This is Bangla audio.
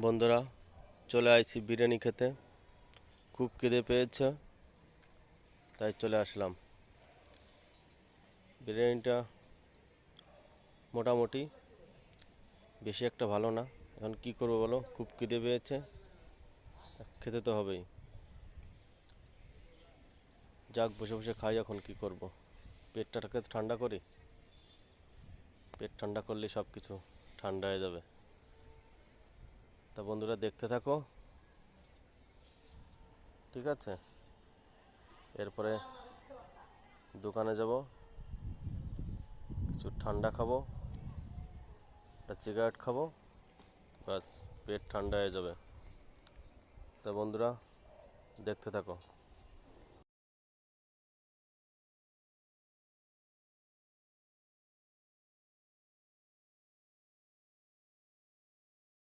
বন্ধুরা, চলে আসছি বিরিয়ানি খেতে। খুব খিদে পেয়েছে, তাই চলে আসলাম। বিরিয়ানিটা মোটামুটি, বেশি একটা ভালো না। এখন কি করব বলো, খুব খিদে পেয়েছে, খেতে তো হবেই। যাক, বসে বসে খাই। এখন কি করব, পেটটাকে ঠান্ডা করি। পেট ঠান্ডা করলে সব কিছু ঠান্ডা হয়ে যাবে। তা বন্ধুরা, দেখতে থাকো, ঠিক আছে? এরপরে দোকানে যাব, কিছু ঠান্ডা খাবো, একটা সিগারেট খাবো, ব্যাস পেট ঠান্ডা হয়ে যাবে। তা বন্ধুরা, দেখতে থাকো।